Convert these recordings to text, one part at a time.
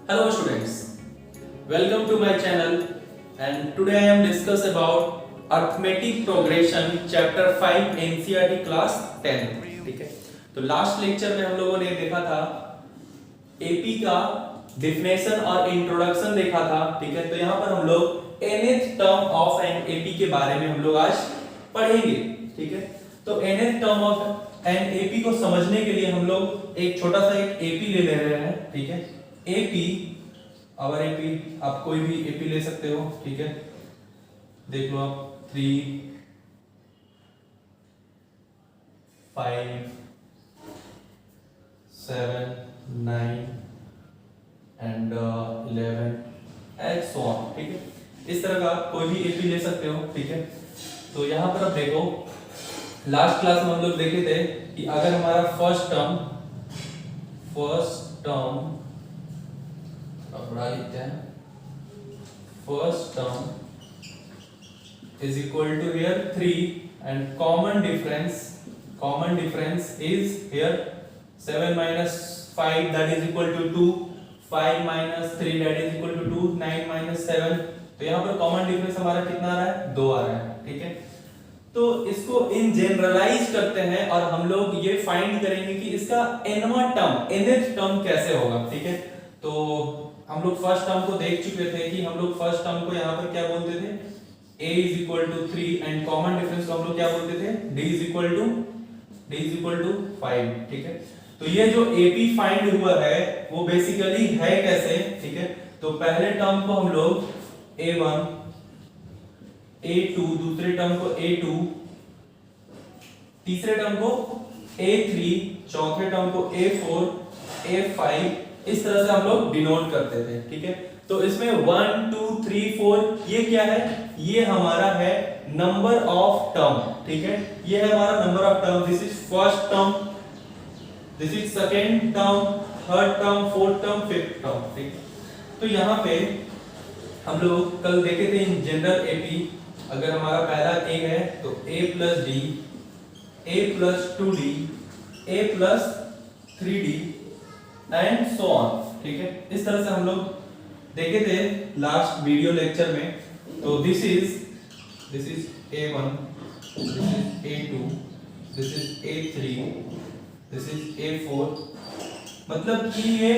Hello students, welcome to my channel and today I am discuss about arithmetic progression chapter 5 NCERT class 10। ठीक है, तो last lecture में हम लोगों ने देखा था एपी का डिफिनेशन और इंट्रोडक्शन देखा था। ठीक है, तो यहाँ पर हम लोग nth term of an AP के बारे में हम लोग आज पढ़ेंगे। ठीक है, तो nth term of an AP को समझने के लिए हम लोग एक छोटा सा एक एपी ले रहे हैं। ठीक है, एपी और एपी आप कोई भी एपी ले सकते हो। ठीक है, देख लो आप 3 5 7 9 एंड 11 एंड सो ऑन। ठीक है, इस तरह का कोई भी एपी ले सकते हो। ठीक है, तो यहाँ पर आप देखो लास्ट क्लास में हम लोग देखे थे कि अगर हमारा फर्स्ट टर्म बड़ा लिखते हैं, first term is equal to here 3 and common difference is here 7 minus 5 that is equal to 2, 5 minus 3 that is equal to 2, 9 minus 7। तो यहाँ पर कॉमन डिफरेंस हमारा कितना आ रहा है? 2 आ रहा है। ठीक है, तो इसको इन जनरलाइज करते हैं और हम लोग ये फाइंड करेंगे कि इसका nth टर्म कैसे होगा। ठीक है, तो हम लोग फर्स्ट टर्म को देख चुके थे कि हम लोग फर्स्ट टर्म को यहाँ पर क्या बोलते थे? a is equal to 3 and common difference को हम लोग क्या बोलते थे? d is equal to 5। ठीक है, तो ये जो ap फाइंड हुआ है वो बेसिकली है कैसे? ठीक है, तो पहले टर्म को हम लोग a1 a2, दूसरे टर्म को a2, तीसरे टर्म को a3, चौथे टर्म को a4, a5, इस तरह से हम लोग डिनोट करते थे। ठीक है, तो इसमें 1 2 3 4 ये क्या है? ये हमारा है नंबर ऑफ टर्म। ठीक है, ये है हमारा number of term. This is first term, this is second term, third term, fourth term, fifth term. ठीक है, तो यहाँ पे हम लोग कल देखे थे इन जनरल एपी, अगर हमारा पहला a है तो a plus d, a plus 2d, a plus 3d and so on. ठीक है, इस तरह से हम लोग देखे थे लास्ट वीडियो लेक्चर में। तो this is a1, this is a2, this is a3, this is a4। मतलब कि ये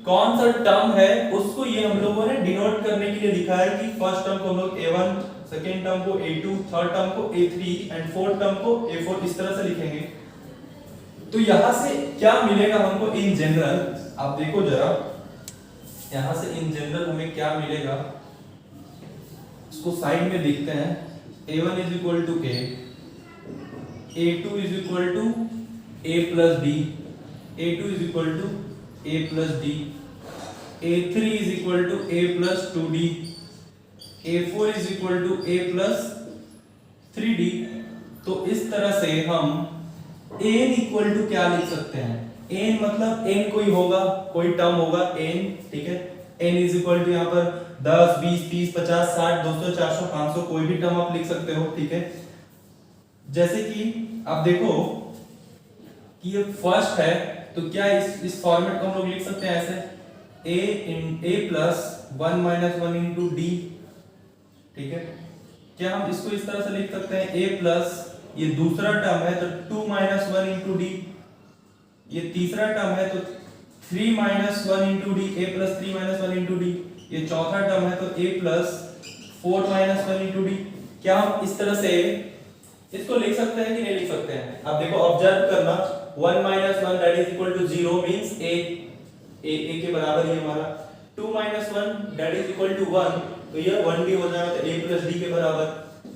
कौन सा टर्म है उसको ये हम लोगों ने डिनोट करने के लिए लिखा है कि फर्स्ट टर्म को हम लोग a1, सेकेंड टर्म को a2, थर्ड टर्म को a3 एंड फोर्थ टर्म को a4 इस तरह से लिखेंगे। तो यहां से क्या मिलेगा हमको इन जनरल? आप देखो जरा, यहां से इन जनरल हमें क्या मिलेगा इसको साइड में लिखते हैं। a1 is equal to a, a2 is equal to a plus d, a2 is equal to a plus d, a3 is equal to a plus 2d, a4 is equal to a plus 3d। तो इस तरह से हम n equal to क्या लिख सकते हैं? n मतलब n कोई होगा, कोई टर्म होगा n। ठीक है, n इज इक्वल टू यहाँ पर 10 20 30 50 60 200 400 500 कोई भी टर्म आप लिख सकते हो। ठीक है, जैसे कि आप देखो कि ये फर्स्ट है तो क्या इस फॉर्मेट को हम लोग लिख सकते हैं ऐसे a plus 1 minus 1 into d। ठीक है, क्या हम इसको इस तरह से लिख सकते हैं a plus, ये दूसरा टर्म है तो 2 minus 1 into d, ये तीसरा टर्म है तो 3 minus 1 into d, a plus 3 minus 1 into d, ये चौथा टर्म है तो a plus 4 minus 1 into d। क्या हम इस तरह से इसको लिख सकते हैं कि नहीं लिख सकते हैं? आप देखो ऑब्जर्व करना, 1 minus 1 that is equal to 0 means a के बराबर ही हमारा, 2 minus 1 that is equal to 1 तो ये 1d हो जाएगा तो a plus d के बराबर,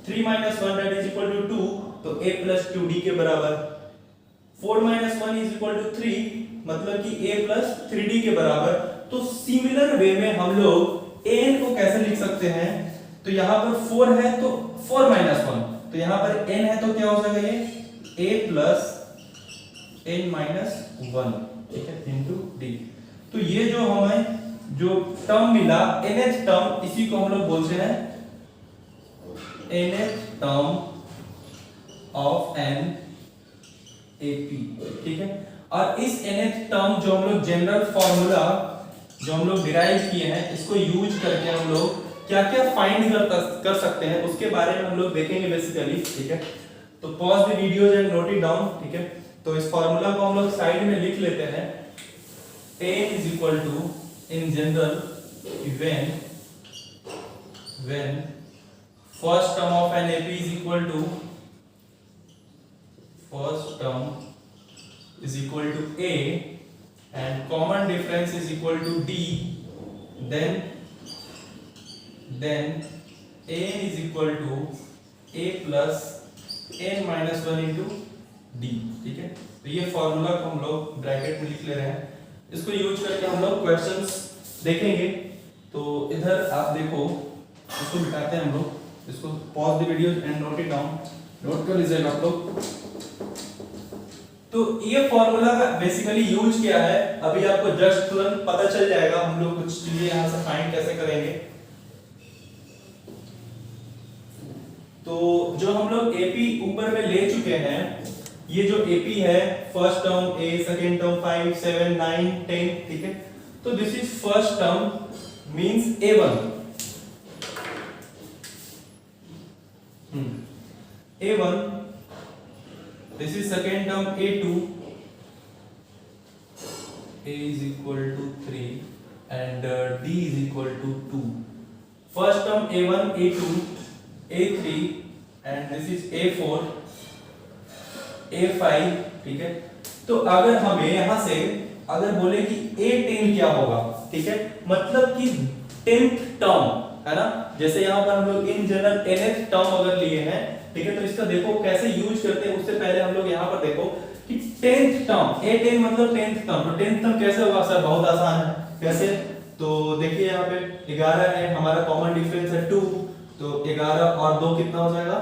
3 minus 1 that is equal to 2 तो a plus 2d के बराबर, 4 minus 1 is equal to 3 मतलब कि a plus 3d के बराबर। तो सिमिलर वे में हम लोग n को कैसे लिख सकते हैं? तो यहाँ पर 4 है तो 4 minus 1, तो यहाँ पर n है तो क्या हो जाएगा ये a plus n minus 1। ठीक है, into d। तो ये जो हमें जो टर्म मिला nth टर्म, इसी को हम लोग बोलते हैं nth term of an AP. ठीक है, और इस nth टर्म जो हम लोग जनरल फॉर्मूला जो हम लोग डिराइव किए हैं इसको यूज करके हम लोग क्या क्या फाइंड कर सकते हैं उसके बारे में हम लोग देखेंगे बेसिकली, ठीक है। तो pause the video and note it down, ठीक है। तो इस फॉर्मूला को हम लोग साइड में लिख लेते हैं। tan is equal to in general when first term of an AP is equal to A and common difference is equal to D, then an is equal to A plus n minus 1 into D, ठीक है। तो ये formula को हम लोग bracket में लिख ले रहे हैं, इसको यूज करके हम लोग क्वेश्चंस देखेंगे। तो इधर आप देखो, इसको मिटाते हैं हम लोग, इसको pause the video and note it down, note कर लीजिएगा आप लोग। तो ये फॉर्मूला का बेसिकली यूज क्या है अभी आपको जस्ट तुरंत पता चल जाएगा। हम लोग कुछ चीजें यहां से फाइंड कैसे करेंगे। तो जो हम लोग एपी ऊपर में ले चुके हैं, ये जो एपी है फर्स्ट टर्म ए, सेकंड टर्म 5 7 9 10, ठीक है। तो this is first term means A1, A1, this is second term A2, A is equal to 3 and D is equal to 2. First term A1, A2, A3 and this is A4, A5, ठीक है। तो अगर हमें यहां से अगर बोले कि A10 क्या होगा, ठीक है, मतलब कि 10th टर्म है ना, जैसे यहाँ पर हम लोग इन जनरल 10th टर्म अगर लिए हैं, ठीक है। तो इसका देखो कैसे यूज करते हैं, उससे पहले हम लोग यहाँ पर देखो कि 10th टर्म A10 मतलब 10th टर्म, तो 10th टर्म कैसे होगा सर, बहुत आसान है। कैसे, तो देखिए यहाँ पे 11 है, हमारा कॉमन डिफरेंस है 2, तो 11 और 2 कितना हो जाएगा,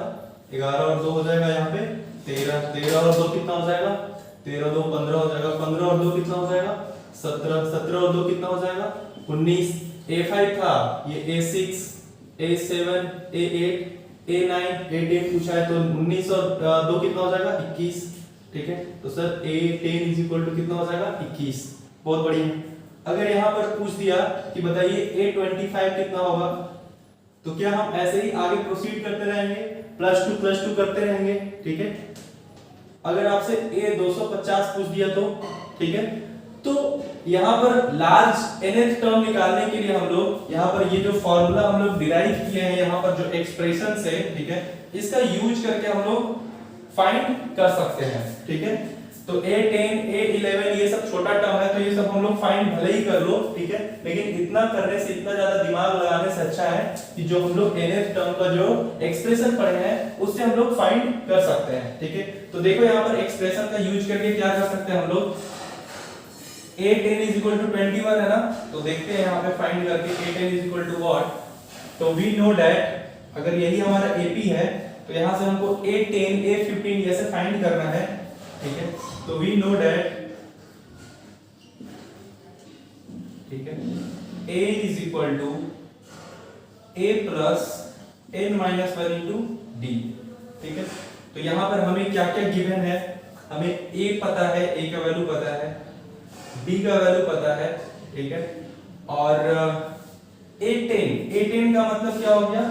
11 और 2 हो जाएगा यहाँ पे 13, 13 और 2 कितना हो जाएगा, 13 2 15 हो जाएगा, 15 और 2 कितना हो जाएगा 17, 17 और 2 कितना हो जाएगा 19। A5 था, ये A6, A7, A8, A9, A10 पूछा है, तो 19 और 2 कितना हो जाएगा 21, ठीक है। तो sir A10 is equal to कितना हो जाएगा 21, बहुत बढ़िया। अगर यहाँ पर पूछ दिया कि बताइए A25 कितना होगा, तो क्या हम ऐसे ही आगे प्रोसीड करते रहेंगे, प्लस टू करते रहेंगे, ठीक है। अगर आपसे A250 पूछ दिया तो, ठीक है। तो यहाँ पर लार्ज nth टर्म निकालने के लिए हम लोग यहाँ पर ये जो फॉर्मूला हम लोग डिराइव किए हैं, यहाँ पर जो एक्सप्रेशन है, ठीक है, इसका यूज करके हम लोग फाइंड कर सकते हैं, ठीक है। तो A10, A11 ये सब छोटा टर्म है, तो ये सब हम लोग फाइंड भले ही कर लो, ठीक है, लेकिन इतना करने से, इतना ज्यादा दिमाग लगाने से अच्छा है कि जो हम लोग nth टर्म का जो एक्सप्रेशन पढ़े हैं उससे हम लोग फाइंड कर सकते हैं, ठीक है। तो देखो यहाँ पर एक्सप्रेशन का यूज करके क्या कर सकते हैं हम लोग, A10 is equal to 21 है ना, तो देखते हैं यहाँ पे फाइंड करके A10 is equal to what। तो we know that अगर यही हमारा AP है तो यहाँ से हमको A10, A15 ऐसे फाइंड करना है, ठीक है। तो we know that, ठीक है, A is equal to A plus n minus 1 into D, ठीक है। तो यहाँ पर हमें क्या क्या गिवन है, हमें A पता है, A का वैल्यू पता है, D का वैल्यू पता है, ठीक है। और A10 का मतलब क्या हो गया,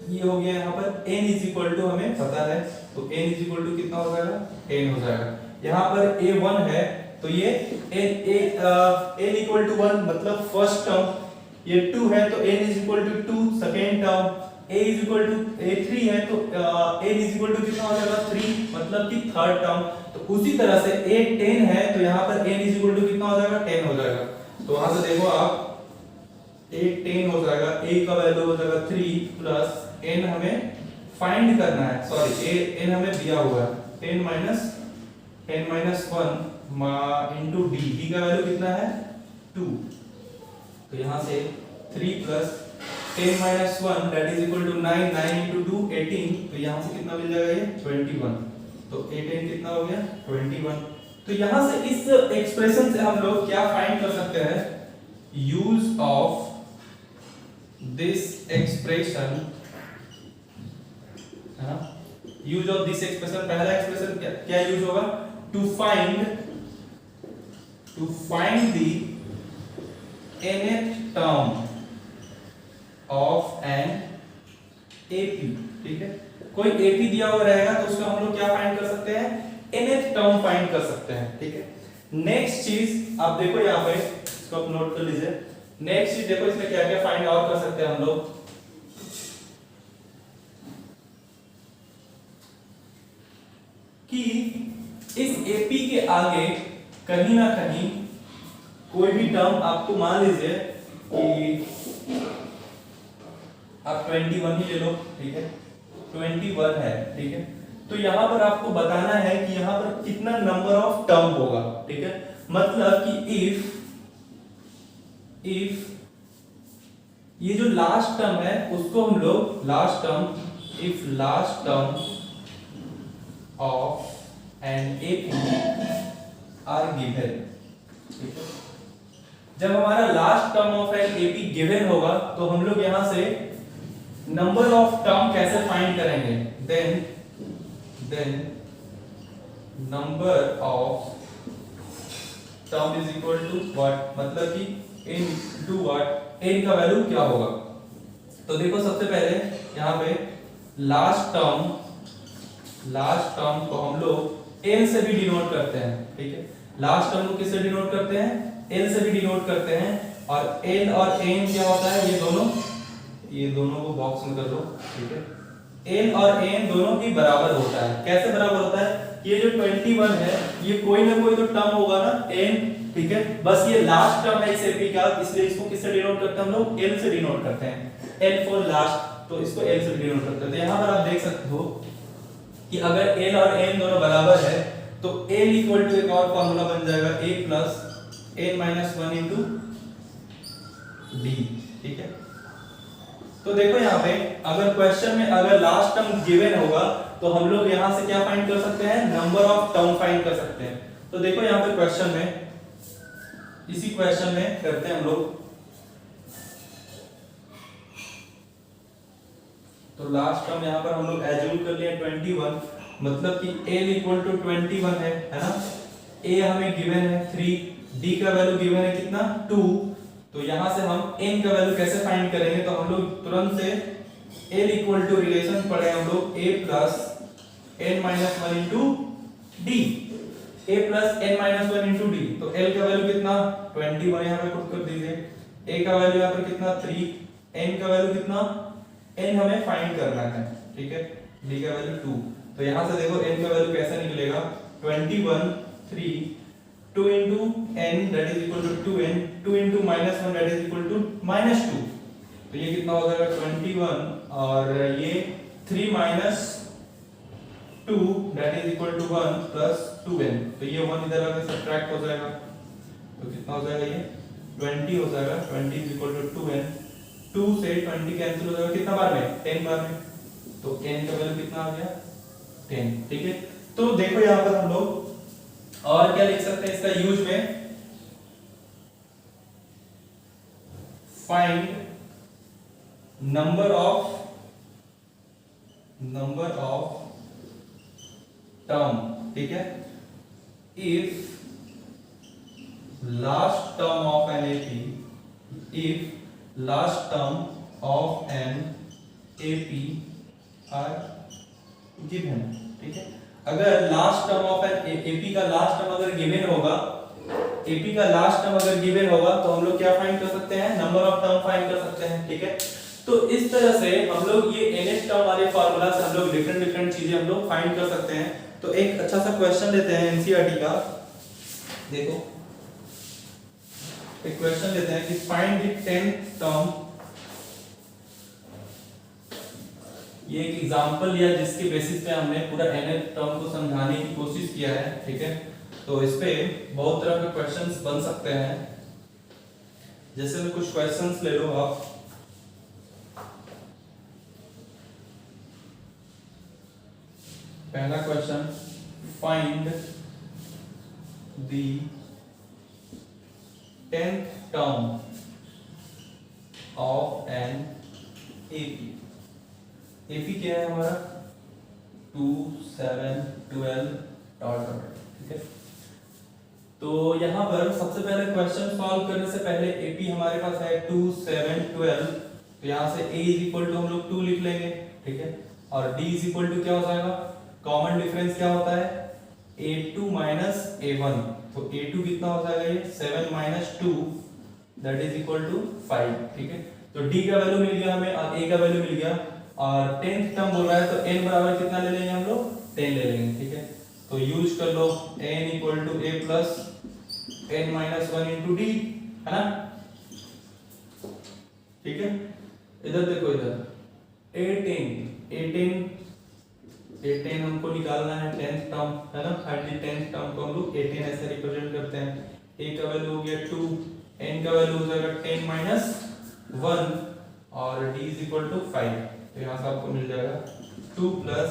ये हो गया यहाँ पर n इज इक्वल टू हमें पता है, तो n इज इक्वल टू कितना हो जाएगा 10 हो जाएगा। यहाँ पर A1 है, तो ये n इक्वल टू 1 मतलब फर्स्ट टर्म, ये 2 है तो n is equal to 2 second term, a is equal to A3 है तो n इज इक्वल टू कितना हो जाएगा 3 मतलब कि थर्ड टर्म। तो उसी तरह से A10 है तो यहाँ पर n इज इक्वल टू कितना हो जाएगा 10 हो जाएगा। तो वहां से देखो आप A10 हो जाएगा, a का वैल्यू हो जाएगा 3 प्लस n हमें फाइंड करना है, सॉरी n हमें दिया हुआ है 10 माइनस 1 इनटू d का वैल्यू कितना है 2। तो यहाँ से 3 plus 10 minus 1 that is equal to 9, 9 into 2 18, तो यहाँ से कितना मिल जाएगा ये 21। तो A10 कितना हो गया 21। तो यहाँ से इस एक्सप्रेशन से हम लोग क्या फाइंड कर सकते हैं, यूज ऑफ दिस एक्सप्रेशन, है ना, यूज ऑफ दिस एक्सप्रेशन, पहला एक्सप्रेशन क्या यूज होगा, to find to find the nth term of an AP. ठीक है, कोई एपी दिया हुआ रहेगा तो उसका हम लोग क्या फाइंड कर सकते हैं, nth टर्म फाइंड कर सकते हैं। ठीक है, नेक्स्ट चीज आप देखो यहाँ पे, इसको आप नोट कर लीजिए। नेक्स्ट चीज देखो, इसमें क्या क्या फाइंड आउट कर सकते हैं हम लोग कि इस एपी के आगे कहीं ना कहीं कोई भी टर्म आपको, मान लीजिए कि आप 21 ही ले लो। ठीक है, 21 है। ठीक है, तो यहां पर आपको बताना है कि यहां पर कितना नंबर ऑफ टर्म होगा। ठीक है, मतलब कि इफ ये जो लास्ट टर्म है उसको हम लोग last term of an AP are given. ठीक है, जब हमारा last term of an AP given होगा तो हम लोग यहां से नंबर ऑफ टर्म कैसे फाइंड करेंगे, then number of term is equal to what, मतलब कि n इनटू व्हाट, n का वैल्यू क्या होगा। तो देखो सबसे पहले यहां पे लास्ट टर्म को हम लोग n से भी डिनोट करते हैं। ठीक है, लास्ट टर्म को किससे डिनोट करते हैं, n से भी डिनोट करते हैं। और n और n क्या होता है, ये दोनों को बॉक्स में कर दो। ठीक है, n और n दोनों की बराबर होता है। कैसे बराबर होता है, ये जो 21 है ये कोई ना कोई तो टर्म होगा ना, n। ठीक है, बस ये लास्ट टर्म है इस एपी का, इसलिए इसको किससे डिनोट करते हैं हम लोग, l से डिनोट करते हैं, l फॉर लास्ट, तो इसको l से डिनोट करते हैं। तो यहां पर आप देख सकते हो कि अगर l और n दोनों बराबर है तो l इक्वल टू एक और फार्मूला बन जाएगा a plus n minus 1 into d। ठीक है, तो देखो यहाँ पे अगर क्वेश्चन में अगर लास्ट टर्म गिवन होगा तो हम लोग यहां से क्या फाइंड कर सकते हैं, नंबर ऑफ टर्म फाइंड कर सकते हैं। तो देखो यहाँ पे क्वेश्चन में, इसी क्वेश्चन में करते हैं हम लोग। तो लास्ट टर्म यहाँ पर हम लोग एज्यूम कर लिए 21, मतलब कि l इक्वल टू 21 है ना। a हमें गिवन है 3, d का वैल्यू गिवन है कितना 2। तो यहां से हम n का वैल्यू कैसे फाइंड करेंगे, तो हम लोग तुरंत से l इक्वल टू रिलेशन पढ़े हम लोग a plus n minus 1 into D, a plus n minus 1 into d. तो l का वैल्यू कितना 21 यहाँ पे पुट कर दीजिए, a का वैल्यू यहाँ पर कितना 3, n का वैल्यू कितना, n हमें फाइंड करना है। ठीक है, d का वैल्यू 2। तो यहां से देखो n का वैल्यू कैसा निकलेगा, 21 3 2 into n that is equal to 2n, 2 into minus 1 that is equal to minus 2। तो ये कितना हो जाएगा 21 और ये 3 minus 2 that is equal to 1 plus 2n। तो ये 1 इधर आके सब्ट्रैक्ट हो जाएगा, तो कितना हो जाएगा, ये 20 हो जाएगा। 20 is equal to 2n, 2 से 20 कैंसिल हो जाएगा कितना बार में, 10 बार में। तो n का वैल्यू कितना आ गया 10। ठीक है, तो देखो यहाँ पर हम लोग और क्या लिख सकते हैं इसका यूज में, फाइंड नंबर ऑफ टर्म। ठीक है, if last term of an AP, if last term of an AP are given. ठीक है, अगर last term of an AP का लास्ट टर्म अगर गिवन होगा, एपी का लास्ट टर्म अगर गिवन होगा तो हम लोग क्या फाइंड कर सकते हैं, नंबर ऑफ टर्म फाइंड कर सकते हैं। ठीक है, तो इस तरह से हम लोग ये nth टर्म वाले फार्मूला से हम लोग डिफरेंट चीजें हम लोग फाइंड कर सकते हैं। तो एक अच्छा सा क्वेश्चन लेते हैं एनसीईआरटी का, देखो एक क्वेश्चन लेते हैं कि फाइंड द 10th टर्म। ये एक एग्जांपल लिया जिसके बेसिस पे हमने पूरा nth टर्म को समझाने की कोशिश किया है। ठीक है, तो इस पे बहुत तरह के क्वेश्चंस बन सकते हैं। जैसे में कुछ क्वेश्चंस ले लो आप। पहला question, find the 10th term of an AP. AP क्या है हमारा 2 7 12 डॉट डॉट। ठीक है, तो यहाँ पर सबसे पहले क्वेश्चन सॉल्व करने से पहले एपी हमारे पास है 2 7 12, तो यहाँ से a इज इक्वल टू हम लोग 2 लिख लेंगे, ठीक है, और d इज इक्वल टू क्या हो जाएगा, कॉमन डिफरेंस क्या होता है a2 माइनस a1, तो a2 कितना हो जाएगा ये 7 minus 2 that is equal to 5, ठीक है। तो d का वैल्यू मिल गया हमें और a का वैल्यू मिल गया, और 10th टर्म बोल रहा है तो n बराबर कितना ले लेंगे हम लोग 10 ले लेंगे, ठीक है। तो यूज कर लो n equal to a plus n minus 1 into d, है ना, ठीक है। इधर देखो, इधर 18 हमको निकालना है 10th टर्म, है ना, फाइंड द 10th टर्म को हम लोग 18 ऐसे रिप्रेजेंट करते हैं। a का वैल्यू हो गया 2, n का वैल्यू हो जाएगा 10 माइनस 1 और d इज इक्वल टू 5, तो यहाँ से आपको मिल जाएगा 2 प्लस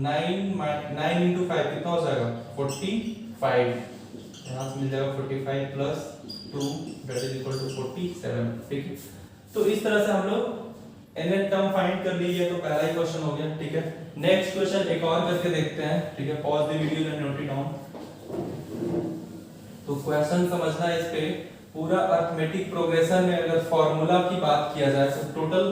9 इंटू 5 कितना हो जाएगा 45, यहाँ से मिल जाएगा 45 plus 2 that is equal to 47, ठीक है। तो इस तरह से हम लोग nth टर्म फाइंड कर लीजिए, तो पहला ही क्वेश्चन हो गया, ठीक है। नेक्स्ट क्वेश्चन एक और करके देखते हैं, ठीक है, pause the video and note it down. तो क्वेश्चन समझना है, इस पे पूरा अरिथमेटिक प्रोग्रेशन में अगर फार्मूला की बात किया जाए तो टोटल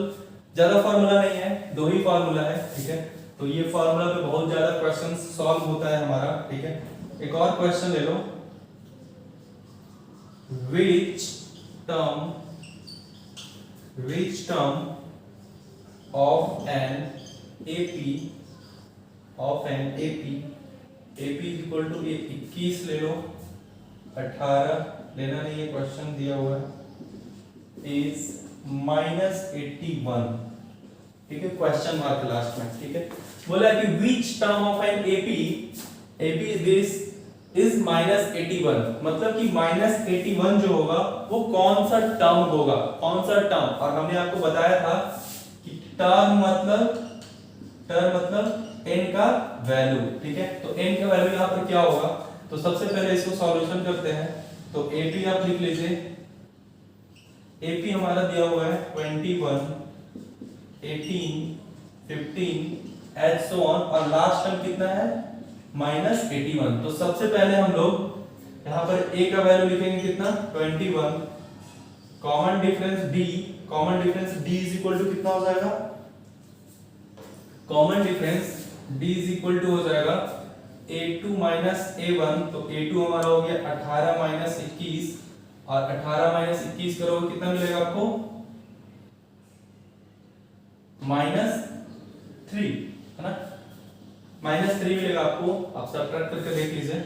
ज्यादा फार्मूला नहीं है, 2 ही फार्मूला है, ठीक है। तो ये फार्मूला पे बहुत ज्यादा क्वेश्चन सॉल्व होता है हमारा, ठीक है। एक और क्वेश्चन ले लो, which term of an AP AP is equal to 21 ले लो, 18 लेना नहीं है, क्वेश्चन दिया हुआ है, is minus 81, ठीक है, क्वेश्चन मार्क लास्ट में, ठीक है। बोला कि which term of an AP this is minus 81, मतलब कि minus 81 जो होगा वो कौन सा टर्म होगा, कौन सा टर्म, और हमने आपको बताया था कि टर्म मतलब n का वैल्यू, ठीक है। तो n का वैल्यू यहाँ पर क्या होगा, तो सबसे पहले इसको सॉल्यूशन करते हैं। तो AP आप लिख लीजिए, AP हमारा दिया हुआ है 21 18 15 एंड सो ऑन, और लास्ट टर्म कितना है माइनस 81। तो सबसे पहले हम लोग यहाँ पर a का वैल्यू लिखेंगे कितना 21, common difference d is equal to कितना हो जाएगा, common difference d is equal to हो जाएगा a2 माइनस a1, तो a2 हमारा हो गया 18 माइनस 21, और 18 माइनस 21 करोगे कितना मिलेगा आपको -3, है ना, -3 मिलेगा आपको, आप सब्ट्रैक्ट करके देख लीजिए।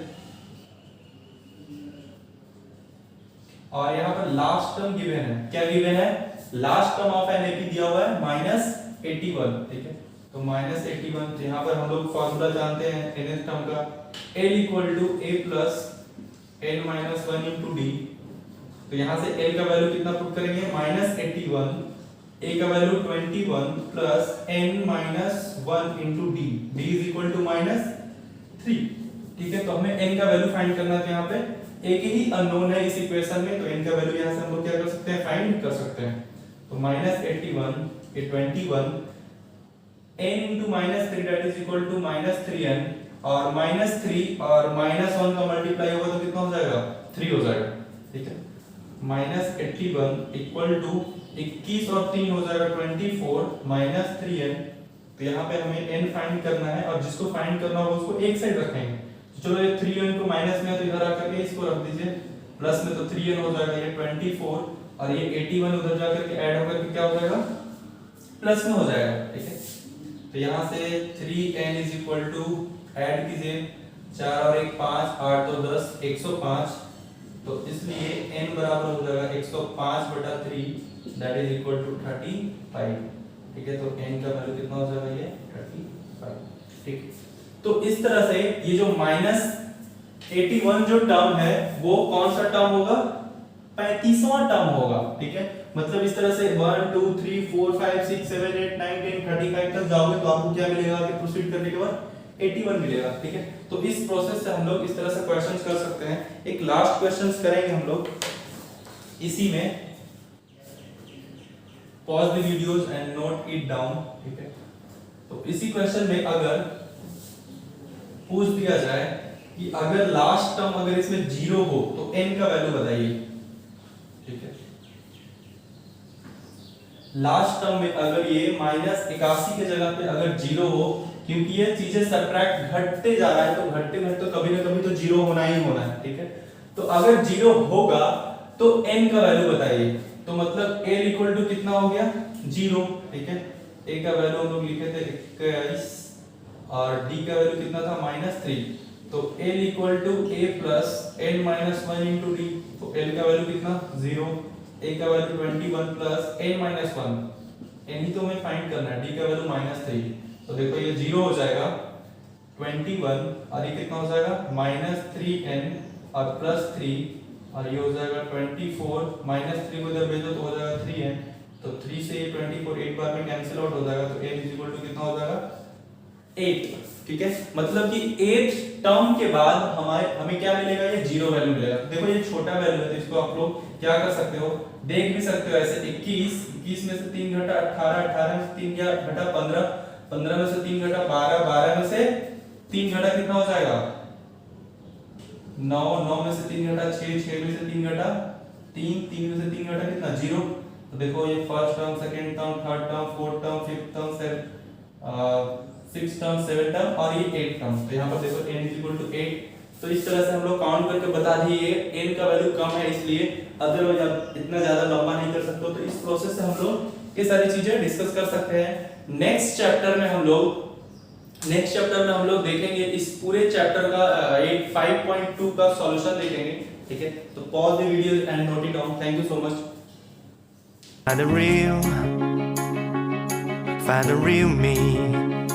और यहाँ पर लास्ट टर्म गिवन है, क्या गिवन है, last term of an AP दिया हुआ है -81, ठीक है। तो -81, यहाँ पर हम लोग फॉर्मूला जानते हैं nth टर्म का, L equal to a plus n minus 1 into d. तो यहाँ से L का वैल्यू कितना पुट करेंगे -81, a का value 21 plus n minus 1 into d, d is equal to -3, ठीक है। तो हमें n का वैल्यू फाइंड करना है, यहाँ पे एक ही अननोन है इस इक्वेशन में, तो n का वैल्यू यहाँ से हम लोग क्या कर सकते हैं, फाइंड कर सकते हैं। तो -81 ये 21 n into -3 that is equal to -3n, और -3 और -1 का मल्टीप्लाई होगा तो कितना हो जाएगा 3 हो जाएगा, ठीक है। -81 इक्वल टू 21 और 3 हो जाएगा 24 -3n। तो यहाँ पे हमें n फाइंड करना है, और जिसको फाइंड करना होगा उसको एक साइड रखेंगे। तो चलो ये 3n को माइनस में है तो इधर आकर के इसको रख दीजिए प्लस में, तो 3n हो जाएगा ये 24, और ये 81 उधर जाकर के ऐड होकर के क्या हो जाएगा प्लस में हो जाएगा, ठीक है। तो यहाँ से 3n is equal to add कीजिए, 4 और 1 5, 8 2 10 105, तो इसलिए n बराबर हो जाएगा 105/3 दैट इज इक्वल टू 35, ठीक है। तो n का वैल्यू कितना हो जाएगा ये 35, ठीक। तो इस तरह से ये जो -81 जो टर्म है वो कौन सा टर्म होगा, 35वां टर्म होगा, ठीक है। मतलब इस तरह से 1 2 3 4 5 6 7 8 9 10 35 तक जाओगे तो आपको क्या मिलेगा, आगे प्रोसीड करने के बाद 81 मिलेगा, ठीक है। तो इस प्रोसेस से हम लोग इस तरह से क्वेश्चंस कर सकते हैं। एक लास्ट क्वेश्चंस करेंगे हम लोग इसी में, pause the videos and note it down, ठीक है। तो इसी क्वेश्चन में अगर पूछ दिया जाए कि अगर लास्ट टर्म अगर इसमें 0 हो तो n का वैल्यू बताइए। ठीक है, लास्ट टर्म में अगर ये -81 के जगह पे अगर 0 हो, क्योंकि ये चीजें सब्ट्रैक्ट घटते जा रहा है तो घटते घटते कभी ना कभी तो 0 होना ही होना है। ठीक है, तो अगर 0 होगा तो n का वैल्यू बताइए। तो मतलब l इक्वल टू कितना हो गया 0। ठीक है, a का वैल्यू हम लोग लिखे थे 21 और d का वैल्यू कितना था -3। तो l equal to a plus n minus 1 into d. तो l का वैल्यू कितना 0, a का value 21 plus n minus 1, n ही तो हमें फाइंड करना है, d का वैल्यू -3। तो देखो ये 0 हो जाएगा 21 और ये कितना हो जाएगा -3n और +3 और ये हो जाएगा 24 -3 को इधर भेजो तो हो जाएगा 3n। तो 3 से ये 24 8 बार में कैंसिल आउट हो जाएगा। तो n इक्वल टू कितना हो जाएगा 8। ठीक है, मतलब कि 8 टर्म के बाद हमें क्या मिलेगा, ये 0 वैल्यू मिलेगा। देखो ये छोटा वैल्यू है तो इसको आप लोग क्या कर सकते हो, देख भी सकते हो ऐसे। 21 में से 3 घटा 18, 18 में से 3 क्या घटा 15, 15 में से 3 घटा 12, 12 में से 3 घटा कितना हो जाएगा 9, 9 में से 3 घटा 6, 6 में से 3 घटा 3, 3 में से 3 घटा कितना 0। तो देखो ये first term, second term, third term, fourth term, fifth term, six term, seven term और ये 8 टर्म। तो यहाँ पर देखो n 8। तो इस तरह से हम लोग काउंट करके बता दिए n का वैल्यू कम है इसलिए, अदरवाइज आप इतना ज्यादा लंबा नहीं कर सकते। तो इस प्रोसेस से हम लोग ये सारी चीजें डिस्कस कर सकते हैं। नेक्स्ट चैप्टर में हम लोग देखेंगे इस पूरे चैप्टर का 5.2 का सॉल्यूशन देखेंगे। ठीक है, तो pause the video and note it down. Thank you so much. Find the real me.